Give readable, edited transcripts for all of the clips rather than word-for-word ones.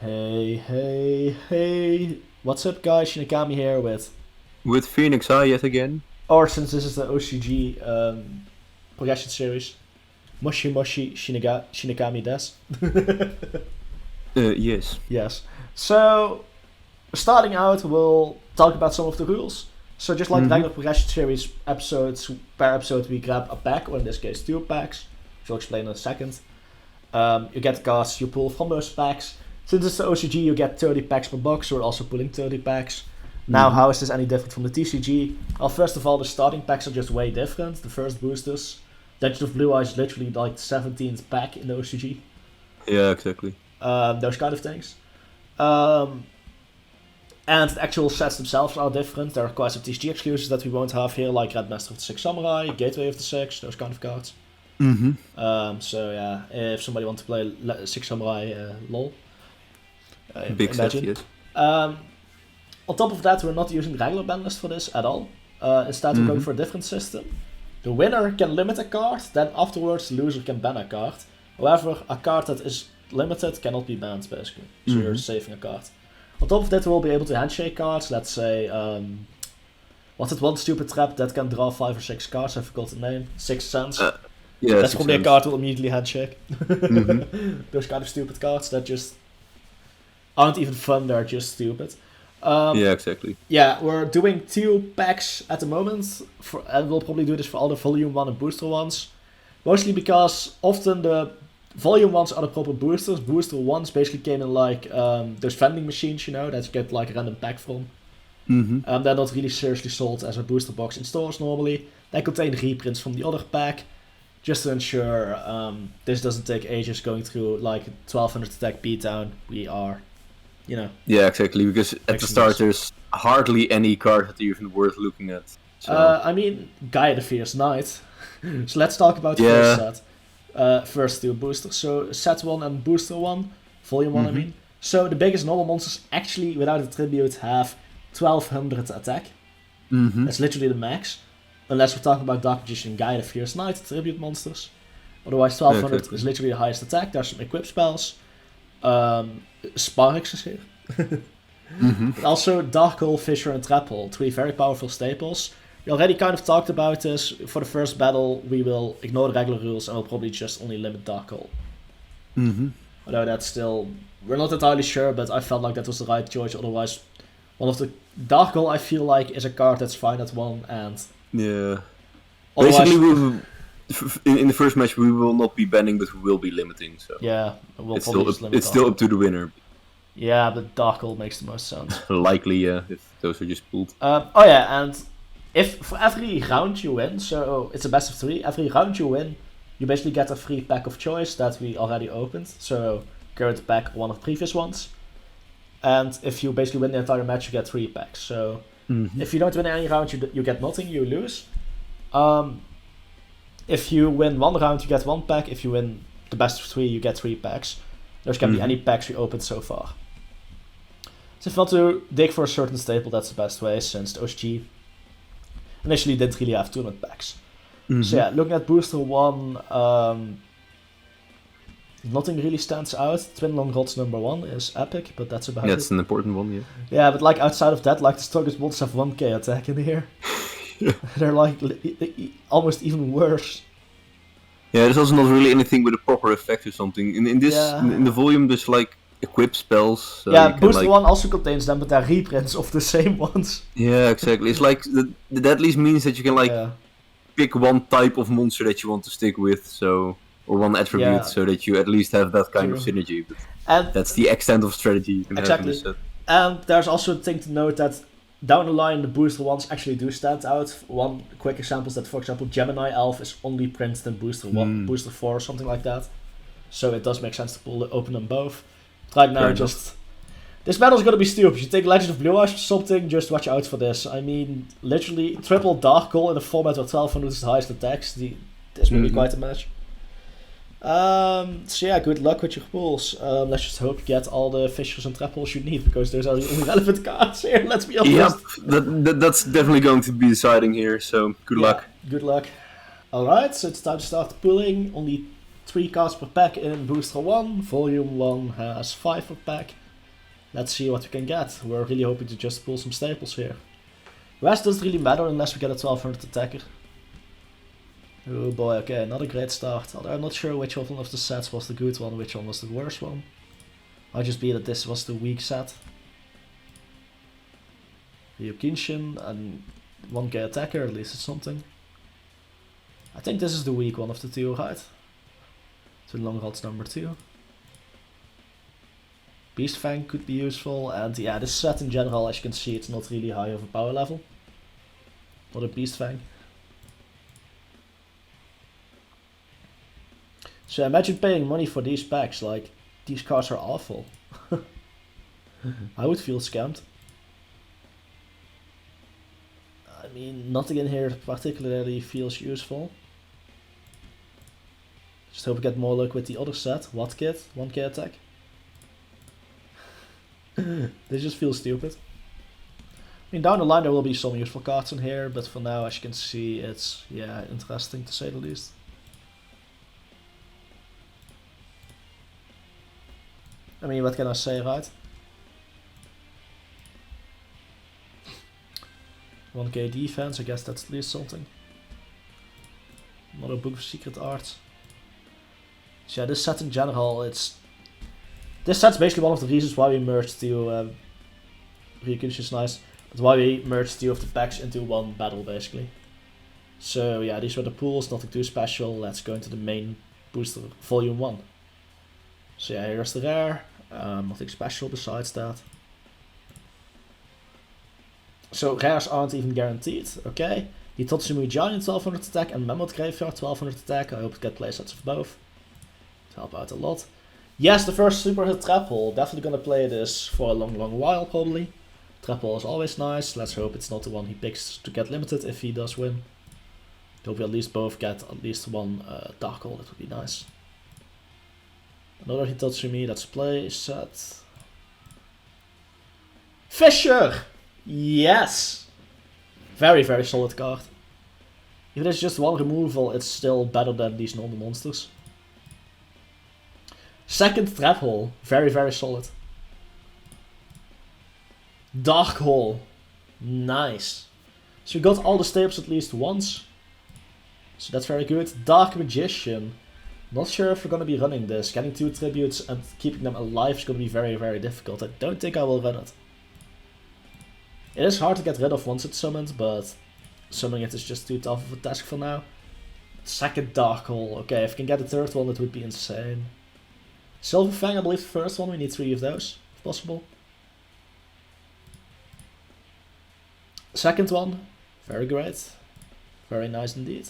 Hey. What's up, guys? Shinigami here with. With PhoenixEye yet again? Or since this is the OCG progression series, Moshi Shinigami des. Yes. Yes. So, starting out, we'll talk about some of the rules. So, just like the regular progression series episodes, per episode we grab a pack, or in this case, 2 packs, which I'll explain in a second. You get the cards you pull from those packs. Since it's the OCG, you get 30 packs per box, so we're also pulling 30 packs. Now, how is this any different from the TCG? Well, first of all, the starting packs are just way different. The first boosters, Legend of Blue Eyes is literally like the 17th pack in the OCG. Yeah, exactly. Those kind of things. And the actual sets themselves are different. There are quite some TCG exclusives that we won't have here, like Red Master of the Six Samurai, Gateway of the Six, those kind of cards. So yeah, if somebody wants to play Six Samurai, lol. Big set, yes. On top of that, we're not using the regular ban list for this at all. Instead, we're going for a different system. The winner can limit a card, then afterwards the loser can ban a card. However, a card that is limited cannot be banned, basically. So you're saving a card. On top of that, we'll be able to handshake cards. Let's say, what's it, one stupid trap that can draw 5 or 6 cards, I forgot the name. 6 cents. Yeah, that's probably a card we'll immediately handshake. Those kind of stupid cards that just aren't even fun, they're just stupid. Yeah, exactly. Yeah, we're doing 2 packs at the moment, and we'll probably do this for all the Volume 1 and Booster ones. Mostly because often the Volume 1s are the proper boosters. Booster 1s basically came in like those vending machines, you know, that you get like a random pack from. They're not really seriously sold as a booster box in stores normally. They contain reprints from the other pack, just to ensure this doesn't take ages going through like 1200 attack beatdown. We are... You know. Yeah, exactly, because at the start there's hardly any card that are even worth looking at. So. I mean, Gaia the Fierce Knight. So let's talk about the first set. First 2 boosters. So set 1 and booster 1. Volume 1, I mean. So the biggest normal monsters actually, without a tribute, have 1200 attack. That's literally the max. Unless we're talking about Dark Magician and Gaia the Fierce Knight, tribute monsters. Otherwise 1200 is literally the highest attack. There's some equip spells. Sparx is here. Also Dark Hole, Fissure and Trap Hole, 3 very powerful staples. We already kind of talked about this. For the first battle we will ignore the regular rules and we'll probably just only limit Dark Hole. Although that's still... We're not entirely sure, but I felt like that was the right choice. Otherwise, one of the... Dark Hole I feel like is a card that's fine at 1 and... Yeah. Basically in the first match we will not be banning, but we will be limiting. So yeah, we'll it's probably still up to the winner. Yeah, but Dark Hole makes the most sense. Likely, yeah, if those are just pulled. Oh yeah, and if for every round you win, so it's a best of 3, every round you win, you basically get a free pack of choice that we already opened. So current pack, one of previous ones. And if you basically win the entire match, you get 3 packs. So if you don't win any round, you get nothing, you lose. If you win 1 round, you get 1 pack. If you win the best of 3, you get 3 packs. Those can be any packs we opened so far. So if you want to dig for a certain staple, that's the best way, since the OCG initially didn't really have tournament packs. So yeah, looking at Booster 1, nothing really stands out. Twin Long Rods number 1 is epic, but that's about it. That's an important one, yeah. Yeah, but like outside of that, like the strongest ones have 1k attack in here. They're like almost even worse. Yeah, there's also not really anything with a proper effect or something. In the volume, there's like equip spells. So yeah, Booster 1 also contains them, but they're reprints of the same ones. Yeah, exactly. It's like that at least means that you can pick one type of monster that you want to stick with, so or one attribute, so that you at least have that kind of synergy. But and that's the extent of strategy you can have in this set. And there's also a thing to note that down the line, the booster ones actually do stand out. One quick example is that, for example, Gemini Elf is only printed in Booster 1, Booster 4, or something like that. So it does make sense to open them both. But right now, this battle's gonna be stupid. You take Legend of Blue Eyes or something, just watch out for this. I mean, literally, triple Dark Hole in a format where 1200 is the highest attacks. This will be quite a match. So yeah, good luck with your pulls. Let's just hope you get all the fissures and trap holes you need, because those are the only relevant cards here, let's be honest. Yep, that's definitely going to be deciding here, so good luck. Good luck. Alright, so it's time to start pulling. Only 3 cards per pack in Booster 1. Volume 1 has 5 per pack. let's see what we can get. We're really hoping to just pull some staples here. Rest doesn't really matter unless we get a 1200 attacker. Oh boy, okay, not a great start. Although I'm not sure which one of the sets was the good one, which one was the worst one. Might just be that this was the weak set. Ryukinshin and 1k attacker, at least it's something. I think this is the weak one of the two, right? Twin Longrods number 2. Beast Fang could be useful, and yeah, this set in general, as you can see, it's not really high of a power level. Not a Beast Fang. So imagine paying money for these packs, like, these cards are awful. I would feel scammed. I mean, nothing in here particularly feels useful. Just hope we get more luck with the other set. What kit? 1k attack. They just feel stupid. I mean, down the line there will be some useful cards in here, but for now, as you can see, it's, yeah, interesting to say the least. I mean, what can I say, right? 1k defense, I guess that's at least something. Another book of secret art. So yeah, this set in general, this set's basically one of the reasons why we merged two, Ryukinshin is nice, but why we merged two of the packs into one battle, basically. So yeah, these were the pools, nothing too special. Let's go into the main booster, volume 1. So yeah, here's the rare, nothing special besides that. So rares aren't even guaranteed, okay. Hitotsumu Giant 1200 attack and Mammoth Graveyard 1200 attack. I hope to get playsets of both. To help out a lot. Yes, the first super hit trap hole. Definitely gonna play this for a long while probably. Trap hole is always nice. Let's hope it's not the one he picks to get limited if he does win. Hope we at least both get at least one dark hole. That would be nice. Another Hitotsumi, that's a play set. Fisher! Yes! Very solid card. Even if it's just one removal, it's still better than these normal monsters. Second trap hole, very solid. Dark hole, nice. So we got all the staples at least once. So that's very good. Dark Magician. Not sure if we're going to be running this. Getting 2 tributes and keeping them alive is going to be very difficult. I don't think I will run it. It is hard to get rid of once it's summoned, but summoning it is just too tough of a task for now. Second Dark Hole. Okay, if we can get a third one, it would be insane. Silver Fang, I believe the first one. We need 3 of those, if possible. Second one. Very great. Very nice indeed.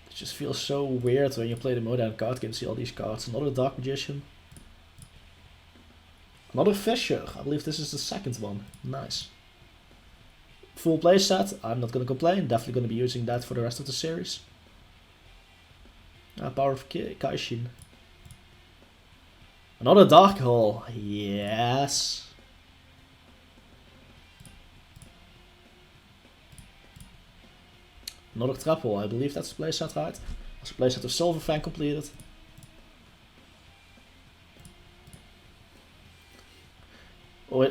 It just feels so weird when you play the Modern card game, see all these cards. Another Dark Magician. Another Fisher. I believe this is the second one. Nice. Full playset. I'm not going to complain. Definitely going to be using that for the rest of the series. Power of Kaishin. Another Dark Hole. Yes. Another Trap Hole. I believe that's the playset, right? That's the playset of Silver Fang completed.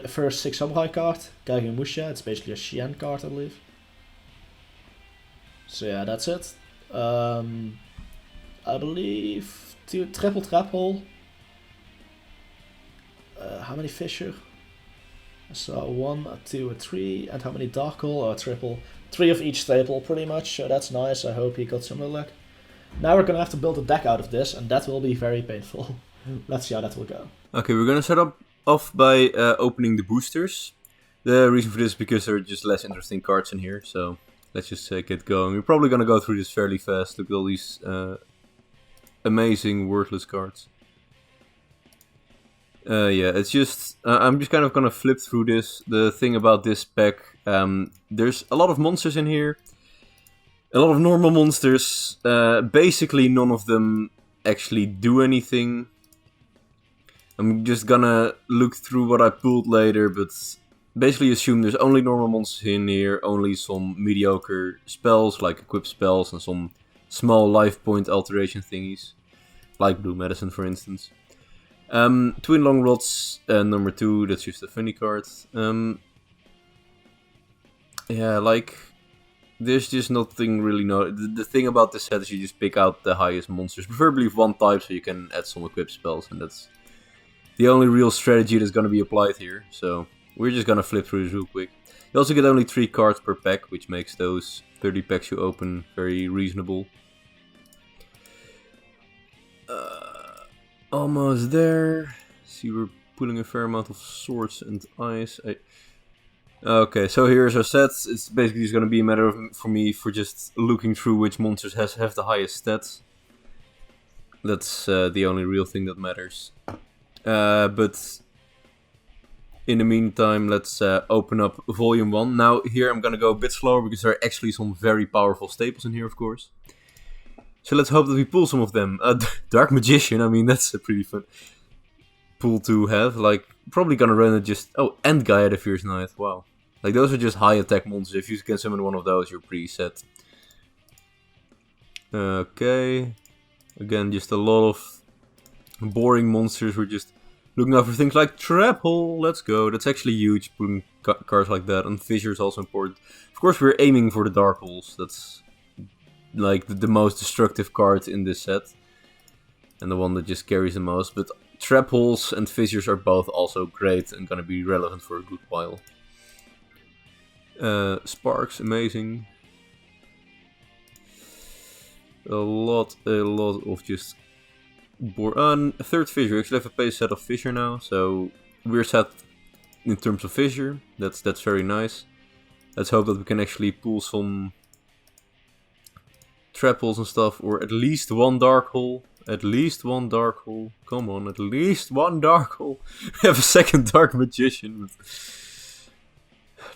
First 6 Samurai card. Kagemusha. It's basically a Shien card, I believe. So yeah, that's it. I believe triple Trap Hole. How many Fisher? I saw 1, 2, 3. And how many Dark Hole? Triple. 3 of each staple, pretty much. So that's nice. I hope he got similar luck. Now we're gonna have to build a deck out of this, and that will be very painful. Let's see how that will go. Okay, we're gonna set up off by opening the boosters. The reason for this is because there are just less interesting cards in here. So let's just get going. We're probably gonna go through this fairly fast. Look at all these amazing worthless cards. Yeah, it's just, I'm just kind of gonna flip through this. The thing about this pack, there's a lot of monsters in here. A lot of normal monsters. Basically none of them actually do anything. I'm just gonna look through what I pulled later, but basically assume there's only normal monsters in here. Only some mediocre spells, like equip spells, and some small life point alteration thingies, like blue medicine for instance. Twin long rods, number 2, that's just a funny card. Yeah, like, there's just nothing really. The thing about this set is you just pick out the highest monsters, preferably of one type, so you can add some equip spells, and that's the only real strategy that's going to be applied here. So we're just going to flip through this real quick. You also get only 3 cards per pack, which makes those 30 packs you open very reasonable. Almost there. See, we're pulling a fair amount of swords and ice. Okay, so here's our sets. It's basically just going to be a matter of, for me, for just looking through which monsters have the highest stats. That's the only real thing that matters. But in the meantime, let's open up Volume 1. Now, here I'm going to go a bit slower because there are actually some very powerful staples in here, of course. So let's hope that we pull some of them. Dark Magician, I mean, that's a pretty fun pull to have. Like, probably going to run it just... Oh, and Gaia the Fierce Knight, wow. Like, those are just high attack monsters. If you can summon one of those, you're pretty set. Okay. Again, just a lot of boring monsters. We're just looking out for things like Trap Hole. Let's go. That's actually huge, putting cards like that. And Fissure is also important. Of course, we're aiming for the Dark Holes. That's like the most destructive card in this set. And the one that just carries the most. But Trap Holes and Fissures are both also great and gonna be relevant for a good while. Sparks, amazing. A lot of just... a third Fissure. We actually have a base set of Fissure now, so we're set in terms of Fissure. That's very nice. Let's hope that we can actually pull some Trap Holes and stuff, or at least one Dark Hole. At least one Dark Hole. Come on, at least one Dark Hole. We have a second Dark Magician, but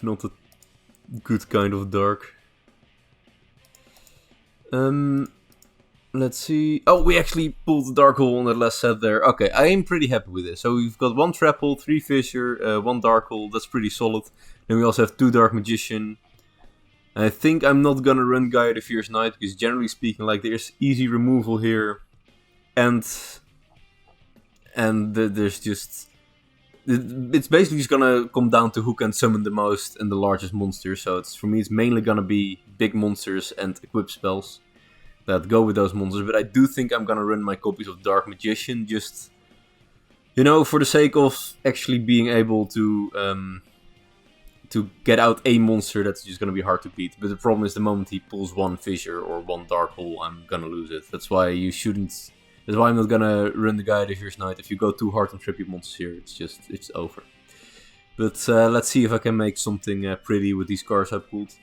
not a good kind of dark. Let's see. Oh, we actually pulled the Dark Hole on that last set there. Okay, I am pretty happy with this. So we've got one Trap Hole, 3 Fissure, 1 Dark Hole. That's pretty solid. Then we also have 2 Dark Magician. I think I'm not gonna run Gaia the Fierce Knight, because generally speaking, like, there's easy removal here. And there's just... It's basically just gonna come down to who can summon the most and the largest monsters. So for me, it's mainly gonna be big monsters and equip spells that go with those monsters. But I do think I'm gonna run my copies of Dark Magician, just, you know, for the sake of actually being able to get out a monster that's just gonna be hard to beat. But the problem is, the moment he pulls 1 Fissure or 1 Dark Hole, I'm gonna lose it. That's why you shouldn't... That's why I'm not gonna run the Gaia the Fierce Knight. If you go too hard on trippy monsters here, it's over. But let's see if I can make something pretty with these cards I pulled.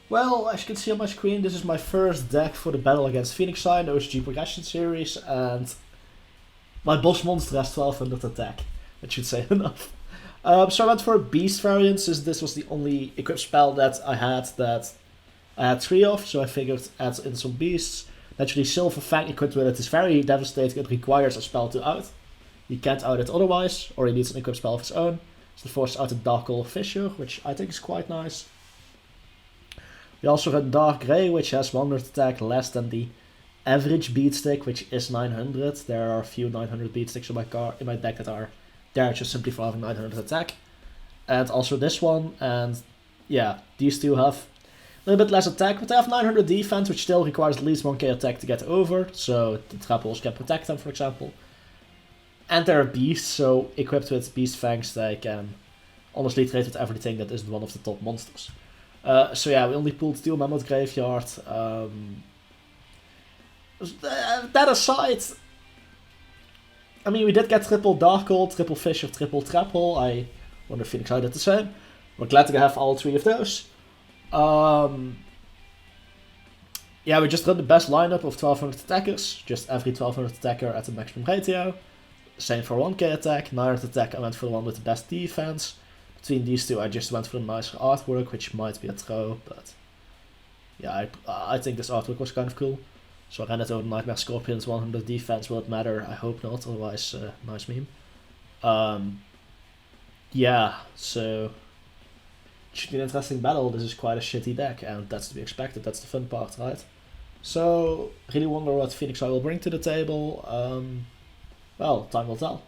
Well, as you can see on my screen, this is my first deck for the battle against PhoenixEye in the OCG Progression Series, and my boss monster has 1200 attack. That should say enough. So I went for a Beast variant, since this was the only equip spell that I had 3 of, so I figured add in some Beasts. Naturally, Silver Fang equipped with it is very devastating. It requires a spell to out. He can't out it otherwise, or he needs an equipped spell of his own. So it forces out a Dark Hole Fissure, which I think is quite nice. We also have Dark Grey, which has 100 attack less than the average beatstick, which is 900. There are a few 900 beatsticks in my deck that are there just simply for having 900 attack. And also this one, and yeah, these two have a little bit less attack, but they have 900 defense, which still requires at least 1k attack to get over, so the Trap Holes can protect them, for example. And they're beasts, so equipped with Beast Fangs, they can honestly trade with everything that isn't one of the top monsters. So yeah, we only pulled 2 Mammoth Graveyard. That aside, I mean, we did get triple Dark Hole, triple Fissure, triple Trap Hole. I wonder if PhoenixEye did the same. We're glad to have all 3 of those. Yeah, we just run the best lineup of 1200 attackers. Just every 1200 attacker at the maximum ratio. Same for 1k attack, 900 attack I went for the one with the best defense. Between these two I just went for the nicer artwork, which might be a throw, but yeah, I think this artwork was kind of cool. So I ran it over Nightmare Scorpions, 100 defense. Will it matter? I hope not, otherwise nice meme. Yeah, so it should be an interesting battle. This is quite a shitty deck, and that's to be expected. That's the fun part, right? So, really wonder what PhoenixEye will bring to the table. Well, time will tell.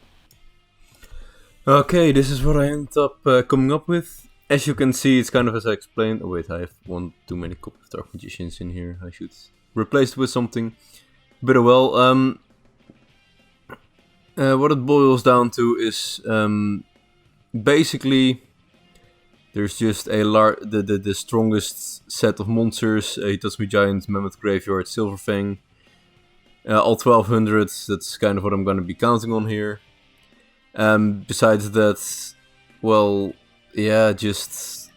Okay, this is what I ended up coming up with. As you can see, it's kind of as I explained. Oh wait, I have one too many copy of Dark Magicians in here. I should replace it with something. But well, what it boils down to is basically there's just the strongest set of monsters: Hitatsumi Giant, Mammoth Graveyard, Silverfang. All 1200. That's kind of what I'm going to be counting on here. Besides that, well, yeah, just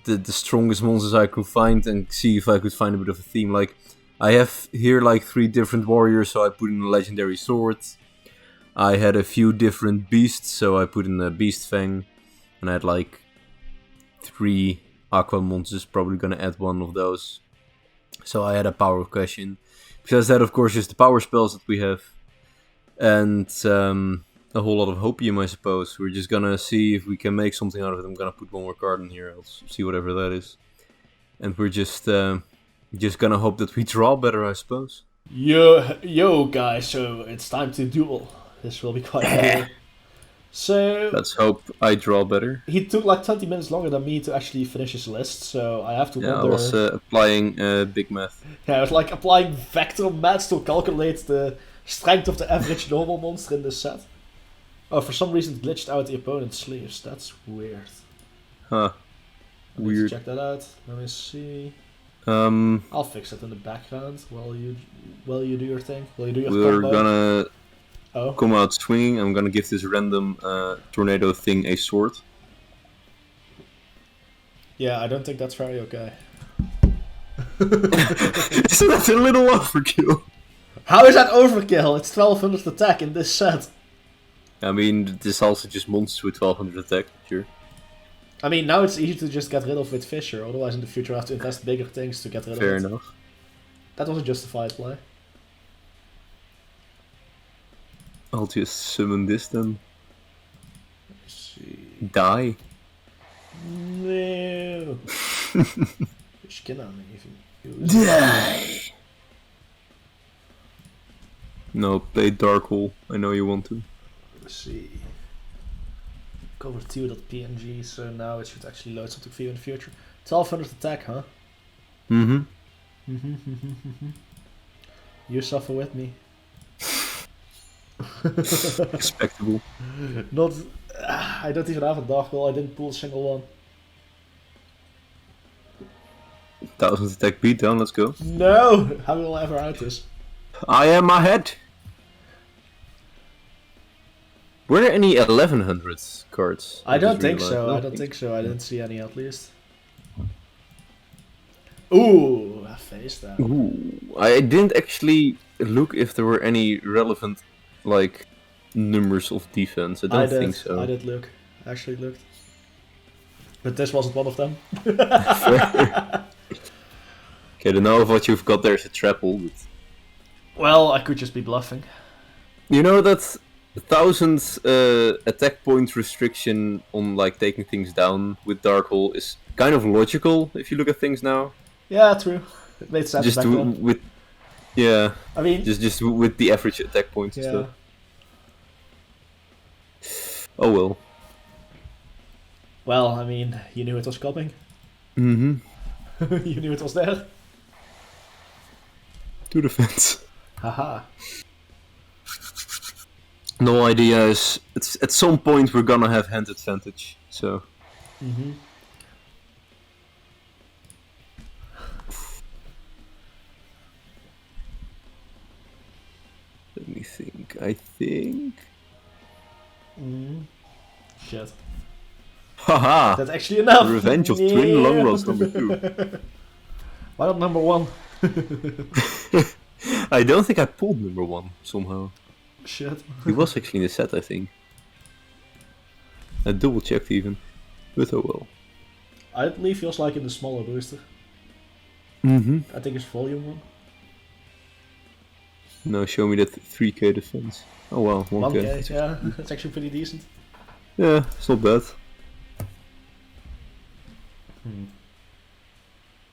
the strongest monsters I could find and see if I could find a bit of a theme. Like, I have here like 3 different warriors, so I put in a legendary sword. I had a few different beasts, so I put in a beast fang. And I had like 3 aqua monsters, probably gonna add one of those. So I had a power question. Besides that, of course, just the power spells that we have. And a whole lot of hopium, I suppose. We're just gonna see if we can make something out of it. I'm gonna put one more card in here. I'll see whatever that is. And we're just gonna hope that we draw better, I suppose. Yo guys, so it's time to duel. This will be quite cool. So let's hope I draw better. He took like 20 minutes longer than me to actually finish his list, so I have to wonder... I was applying big math. Yeah, I was like applying vector maths to calculate the strength of the average normal monster in this set. Oh, for some reason it glitched out the opponent's sleeves. That's weird. Huh. Weird. Check that out. Let me see. I'll fix it in the background while you do your thing. While you do your We're combo. gonna come out swinging. I'm gonna give this random tornado thing a sword. Yeah, I don't think that's very okay. Isn't that a little overkill? How is that overkill? It's 1200 attack in this set. I mean, this also just monsters with 1200 attack, sure. I mean, now it's easy to just get rid of with Fisher, otherwise in the future I have to invest bigger things to get rid of it. Fair enough. That was a justified play. I'll just summon this then. Let's see. Die. No. Ich can even Die. No, play Dark Hole. I know you want to. Let's see. Cover 2.png, so now it should actually load something for you in the future. 1200 attack, huh? Mm-hmm. You suffer with me. Respectable. Not. I don't even have a Dark Hole, I didn't pull a single one. 1000 attack beatdown, let's go. No! How will I ever out this? I am ahead! Were there any 1100 cards? I don't think so. I don't think so. I didn't see any at least. Ooh, I faced that. Ooh, I didn't actually look if there were any relevant, like, numbers of defense. I don't think so. I did look. I actually looked. But this wasn't one of them. Okay, I don't know if what you've got there is a treble, but... Well, I could just be bluffing. You know that 1000 attack point restriction on like taking things down with Dark Hole is kind of logical if you look at things now. Yeah, true. It made sense. Just back then. with, yeah. I mean, just with the average attack points and stuff. Oh well. Well, I mean, you knew it was coming. Mm-hmm. You knew it was there. To the fence. Haha. No idea is it's at some point we're gonna have hand advantage, so. Mm-hmm. Let me think. I think. Shit. Haha! That's actually enough. Revenge of Twin Long Rods number 2. Why not number 1? I don't think I pulled number 1 somehow. Shit. He was actually in the set, I think. I double checked even. But oh well. I believe he was like in the smaller booster. Mm-hmm. I think it's volume 1. No, show me that 3k defense. Oh wow, 1k. 1k, yeah. That's actually pretty decent. Yeah, it's not bad.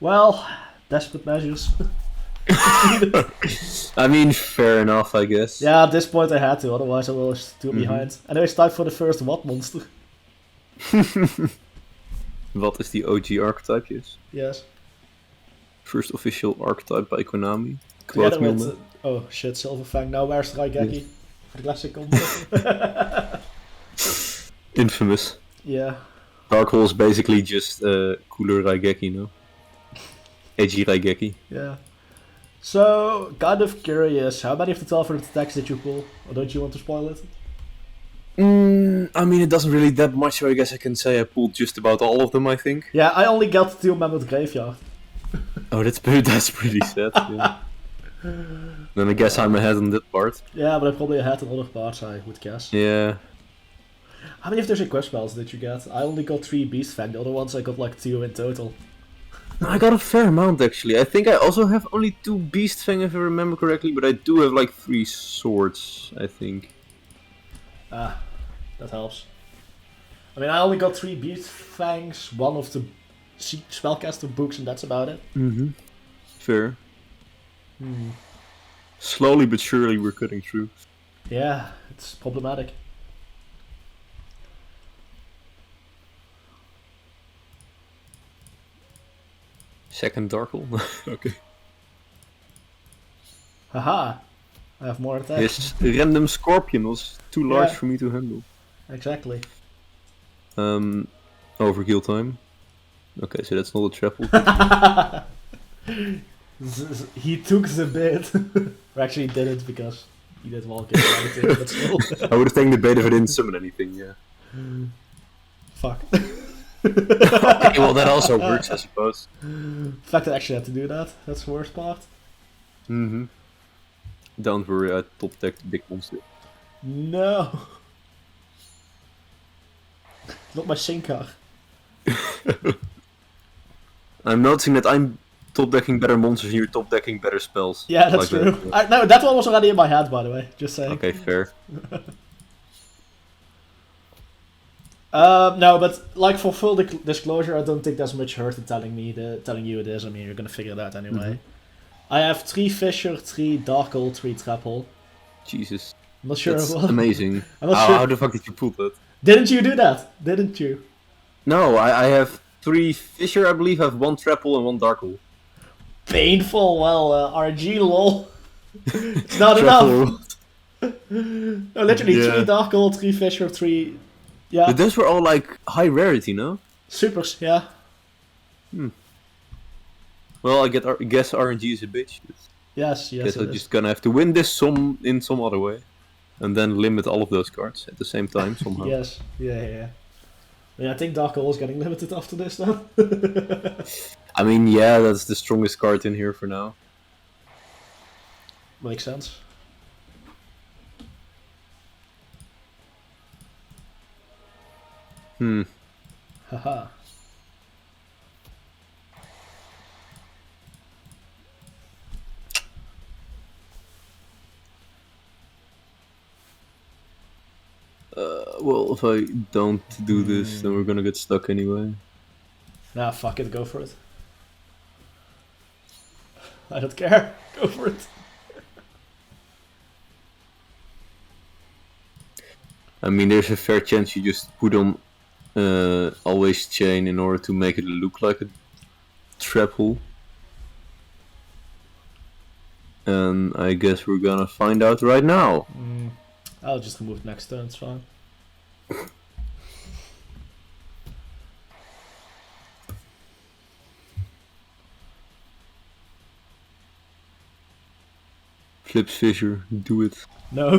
Well, desperate measures. I mean, fair enough, I guess. Yeah, at this point I had to, otherwise I was too behind. Anyways, time for the first what monster. Wat is die OG archetype, yes? Yes. First official archetype by Konami. Together Quote me on with, that. oh shit, Silverfang, now where's Raigeki? Yes. For the classic combo. Infamous. Yeah. Dark Hole is basically just cooler Raigeki, no? Edgy Raigeki. Yeah. So, kind of curious, how many of the 1200 attacks did you pull? Or don't you want to spoil it? I mean, it doesn't really that much, so I guess I can say I pulled just about all of them, I think. Yeah, I only got 2 Mammoth Graveyard. Oh, that's pretty sad. Yeah. Then I guess I'm ahead on that part. Yeah, but I probably had in other parts, I would guess. Yeah. How many of those request spells did you get? I only got 3 Beast Fang, the other ones I got like 2 in total. I got a fair amount, actually. I think I also have only 2 Beast Fang, if I remember correctly, but I do have like 3 swords, I think. Ah, that helps. I mean, I only got 3 Beast Fangs, 1 of the Spellcaster books, and that's about it. Mm-hmm. Fair. Slowly but surely we're cutting through. Yeah, it's problematic. Second Dark Hole? Okay. Haha, I have more attacks. Yes, random Scorpion was too large for me to handle. Exactly. Overkill time. Okay, so that's not a triple. He took the bait. Or actually didn't because he did walk in everything, but still. I would have taken the bait if I didn't summon anything, yeah. Fuck. Okay, well that also works, I suppose. The fact that I actually had to do that, that's the worst part. Mm-hmm. Don't worry, I top decked the big monster. No. Not my Sinkar. I'm noticing that I'm top decking better monsters and you're top decking better spells. Yeah, that's like true. That, No, that one was already in my head, by the way. Just saying. Okay, fair. No, but like for full disclosure, I don't think there's much hurt in telling you it is. I mean, you're gonna figure it out anyway. I have 3 Fissure, 3 Dark Hole, 3 Trap Hole. Jesus. I'm not sure. That's amazing. I'm not sure. How the fuck did you pull that? Didn't you do that? Didn't you? No, I have 3 Fissure, I believe, I have 1 Trap Hole and 1 Dark Hole. Painful. Well, RG lol. It's not enough. No, literally 3 Dark Hole, 3 Fissure, 3. Yeah. But those were all like high rarity, no? Supers, yeah. Well, I guess RNG is a bitch. Yes, Guess it I'm is. just gonna have to win this in some other way, and then limit all of those cards at the same time somehow. Yes, yeah. I mean, I think Dark Hole is getting limited after this now. I mean, yeah, that's the strongest card in here for now. Makes sense. Haha. Well, if I don't do this, then we're gonna get stuck anyway. Nah, fuck it, go for it. I don't care. Go for it. I mean, there's a fair chance you just put on Always Chain in order to make it look like a trap hole. And I guess we're gonna find out right now. I'll just remove it next turn, it's fine. Flips Fissure, do it. No,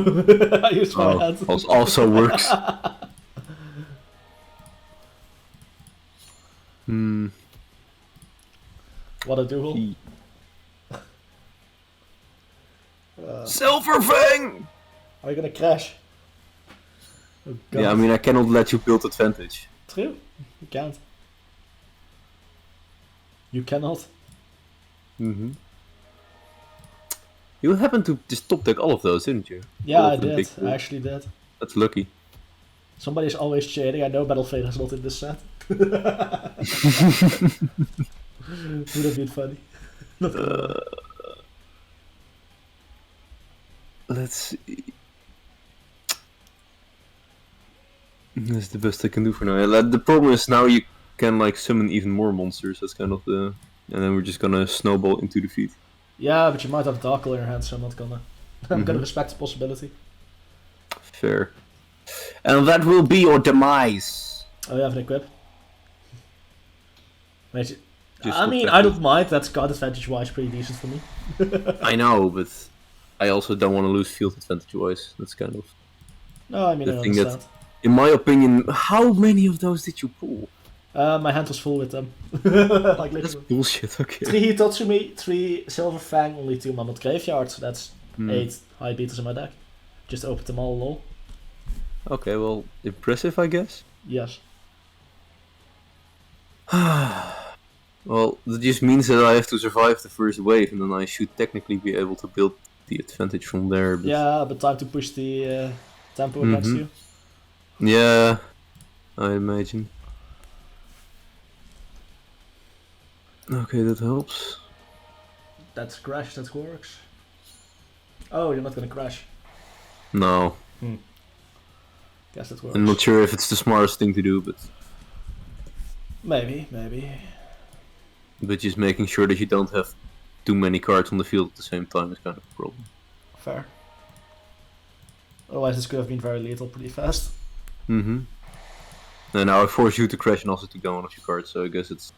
I used my hand. Also works. What a duel. Silver Fang! Are you gonna crash? Oh, God. Yeah, I mean, I cannot let you build advantage. True. You can't. You cannot. You happened to just top deck all of those, didn't you? Yeah, All I of the did. big I actually did. That's lucky. Somebody's always cheating. I know Battle Fader is not in this set. Would have been funny. Not gonna lie. Let's see. That's the best I can do for now. The problem is now you can like summon even more monsters. That's kind of the, and then we're just gonna snowball into defeat. Yeah, but you might have Dark in your hand, so I'm not gonna. I'm gonna respect the possibility. Fair. And that will be your demise. Oh, you have an equip. Wait, Just I mean, I don't mind. That's card advantage wise pretty decent for me. I know, but I also don't want to lose field advantage wise. That's kind of. No, I mean, the I thing understand. In my opinion, how many of those did you pull? My hand was full with them. Like That's literally. bullshit, okay. 3 Hitotsumi, 3 Silver Fang, only 2 Mammoth Graveyard. So that's 8 high beaters in my deck. Just opened them all, lol. Okay, well, impressive, I guess. Yes. Well, that just means that I have to survive the first wave, and then I should technically be able to build the advantage from there. But... Yeah, but time to push the tempo against you. Yeah, I imagine. Okay, that helps. That's crash, that works. Oh, you're not gonna crash. No. Guess that works. I'm not sure if it's the smartest thing to do, but Maybe. but just making sure that you don't have too many cards on the field at the same time is kind of a problem. Fair. Otherwise, this could have been very lethal pretty fast. And now I force you to crash and also to go one of your cards, so I guess it's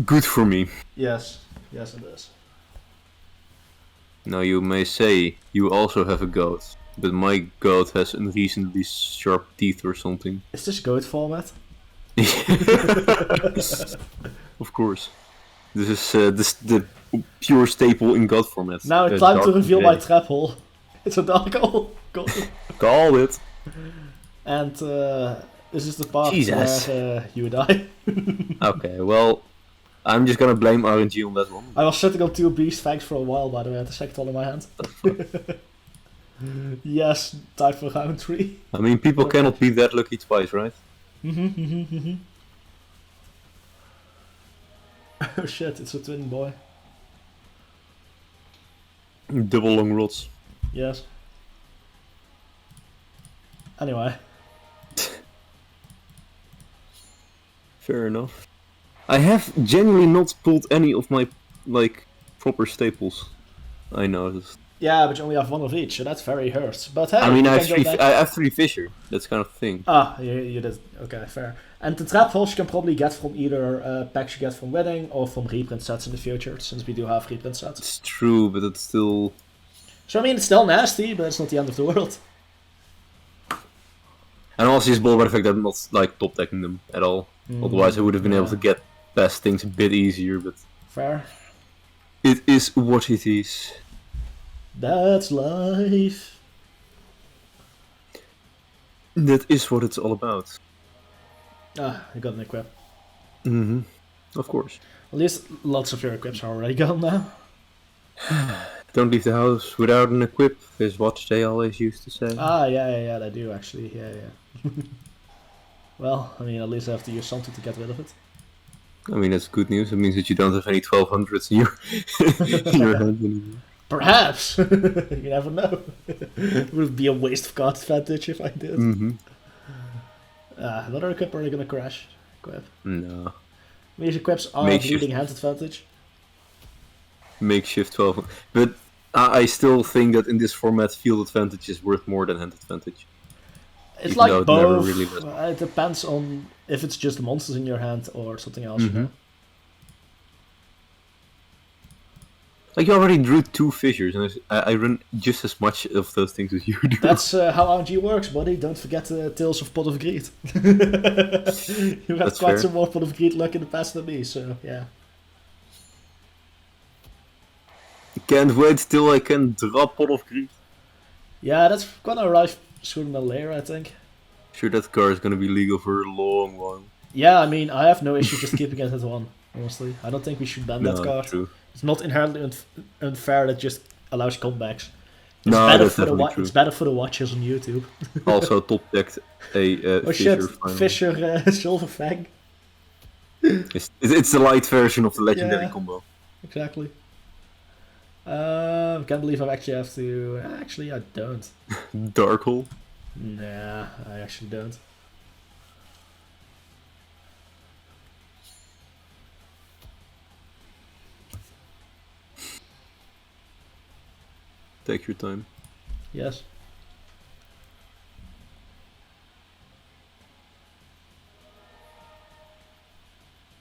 good for me. Yes, it is. Now you may say you also have a goat, but my goat has unreasonably sharp teeth or something. Is this goat format? Of course. This is the pure staple in god format. Now it's time to reveal my trap hole. It's a dark hole. Call it. And this is the part Jesus. where you die. Okay, well, I'm just gonna blame RNG on that one. I was sitting on 2 beast fangs for a while, by the way. I had the second one in my hand. Yes, time for round 3. I mean, people cannot be that lucky twice, right? Oh shit, it's a twin boy. Double long rods. Yes. Anyway. Fair enough. I have genuinely not pulled any of my, like, proper staples. I noticed. Yeah, but you only have 1 of each, so that's very hurt. But hey, I mean, you I can go back. have 3 Fissure. That's kind of the thing. Ah, you did. Okay, fair. And the trap holes you can probably get from either packs you get from Wedding or from reprint sets in the future, since we do have reprint sets. It's true, but it's still... So I mean, it's still nasty, but it's not the end of the world. And also just ball by the fact that I'm not, like, top decking them at all. Otherwise I would have been able to get past things a bit easier, but... Fair. It is what it is. That's life. That is what it's all about. Ah, I got an equip. Of course. At least lots of your equips are already gone now. Don't leave the house without an equip, is what they always used to say. Ah, yeah, they do actually. Yeah. Well, I mean, at least I have to use something to get rid of it. I mean, that's good news. It means that you don't have any 1200s in your hand anymore. Perhaps! You never know. It would be a waste of card advantage if I did. Another equip, or are they gonna crash? Equip. No. These equips are leading hand advantage. Makeshift 12. But I still think that in this format, field advantage is worth more than hand advantage. It's Even like though it both. never really was. It depends on if it's just monsters in your hand or something else, you know? Like, you already drew 2 fissures, and I run just as much of those things as you do. That's how RNG works, buddy. Don't forget Tales of Pot of Greed. You have quite some more Pot of Greed luck in the past than me, so yeah. Can't wait till I can drop Pot of Greed. Yeah, that's gonna arrive sooner than later, I think. Sure, that card is gonna be legal for a long while. Yeah, I mean, I have no issue just keeping it at 1, honestly. I don't think we should ban that card. True. It's not inherently unfair that just allows comebacks. It's No, better that's for definitely true. It's better for the watchers on YouTube. Also top decked a Oh Fissure shit, finally. Fissure Silver Fang. It's the light version of the legendary Yeah. combo. Exactly. damn, can't believe I actually have to... Actually, I don't. Dark hole. Nah, I actually don't. Take your time. Yes.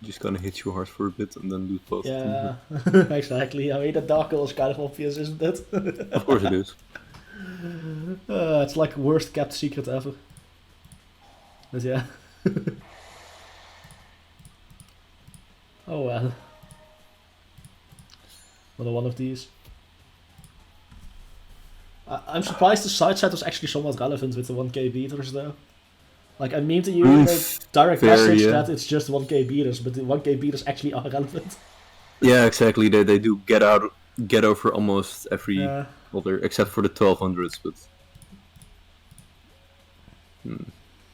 Just gonna hit you hard for a bit and then do both. Yeah, exactly. I mean, the dark hole is kind of obvious, isn't it? Of course it is. It's like worst kept secret ever. But yeah. Oh well. Another one of these. I'm surprised the side set was actually somewhat relevant with the 1k beaters though. Like, I mean to you in a direct message that it's just 1k beaters, but the 1k beaters actually are relevant. Yeah, exactly. They do get over almost every other, except for the 1200s, but...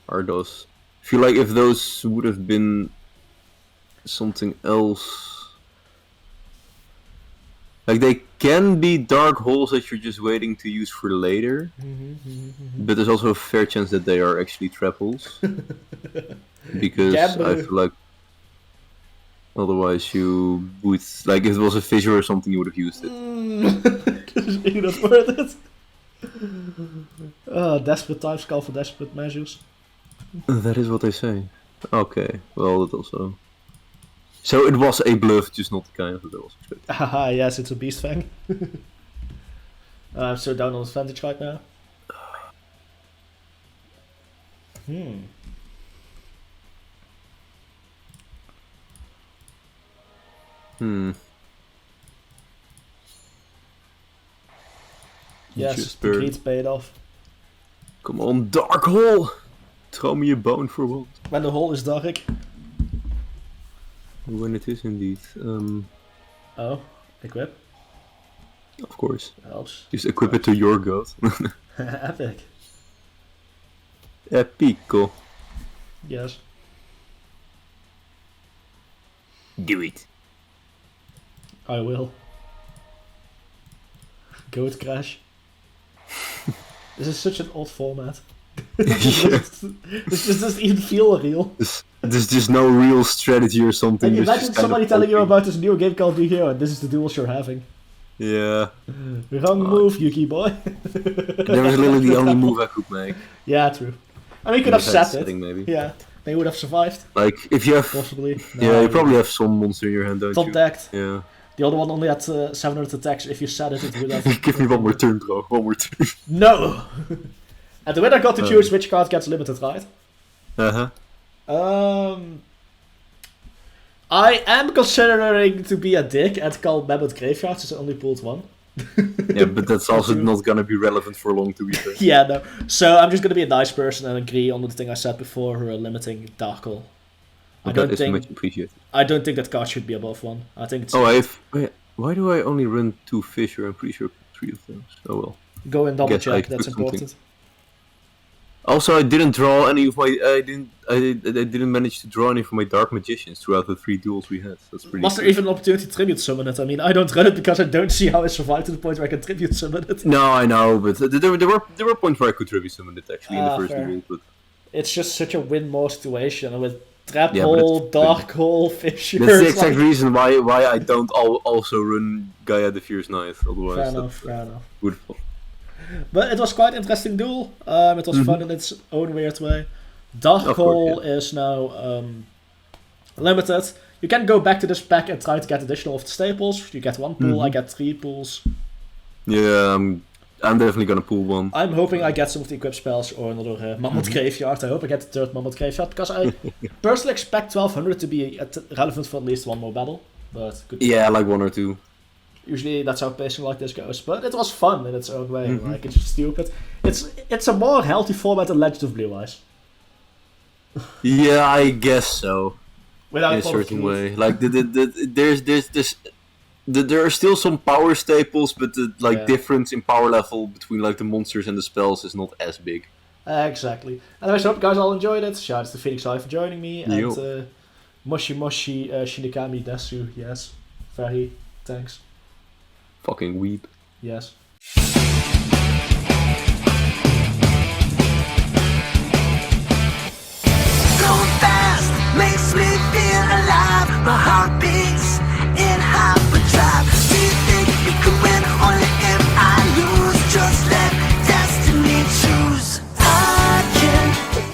Are those... I feel like if those would have been something else... Like, they can be dark holes that you're just waiting to use for later, but there's also a fair chance that they are actually trap holes. Because I feel like otherwise you would... Like, if it was a fissure or something, you would have used it. You're not worth it. Desperate times call for desperate measures. That is what they say. Okay, well, that also... So it was a bluff, just not the kind that I was expecting. Haha, yes, it's a beast fang. I'm so down on advantage right now. Yes, the greed paid off. Come on, dark hole! Throw me a bone for once. When the hole is dark. When it is indeed. Oh, equip. Of course. Helps. Just equip it to your god. Epic. Epico. Yes. Do it. I will. Goat crash. This is such an odd format. This just doesn't even feel real. There's just no real strategy or something. Like, imagine somebody telling you about this new game called Be Hero and this is the duels you're having. Yeah. Wrong move, Yuki boy. That was literally the only move I could make. Yeah, true. I mean, you could have set it. Maybe. Yeah, they would have survived. Like, if you have... Possibly. No, you probably have some monster in your hand, don't you? Top decked. Yeah. The other one only had 700 attacks. If you set it, it would have... Give me one more turn, bro. One more turn. No! And the winner got to choose which card gets limited, right? I am considering to be a dick and call Mammoth Graveyard, since I only pulled one. Yeah, but that's also not gonna be relevant for long, to be fair. Yeah, no. So I'm just gonna be a nice person and agree on the thing I said before, limiting Dark Hole. I don't think much appreciated. I don't think that card should be above one. I think it's... Wait, why do I only run 2 Fisher? I'm pretty sure 3 of those. Oh well. Go and double check, that's important. Also, I didn't draw any of my... I didn't manage to draw any of my Dark Magicians throughout the 3 duels we had. That's pretty Was there even an opportunity to tribute summon it? I mean, I don't run it because I don't see how I survived to the point where I can tribute summon it. No, I know, but there were points where I could tribute summon it actually in the first duel. But it's just such a win-more situation with Trap Hole, Dark Hole, Fissure. That's the exact reason why I don't also run Gaia the Fierce Knight. Otherwise, fair enough. Good. But it was quite an interesting duel. It was fun in its own weird way. Dark Hole is now limited. You can go back to this pack and try to get additional of the staples. You get 1 pull, I get 3 pulls. Yeah, I'm definitely gonna pull 1. I'm hoping I get some of the equip spells or another Mammoth Graveyard. I hope I get the 3rd Mammoth Graveyard, because I personally expect 1200 to be relevant for at least 1 more battle. But good. Yeah, like 1 or 2. Usually that's how pacing like this goes, but it was fun in its own way. Like, it's just stupid. It's a more healthy format than Legend of Blue Eyes. Yeah, I guess so. Without in a certain way, like there are still some power staples, but the difference in power level between like the monsters and the spells is not as big. Exactly. Anyways, I hope you guys all enjoyed it. Shout out to PhoenixEye for joining me, and Moshi Shinigami Desu. Yes, very thanks. Fucking weep. Yes.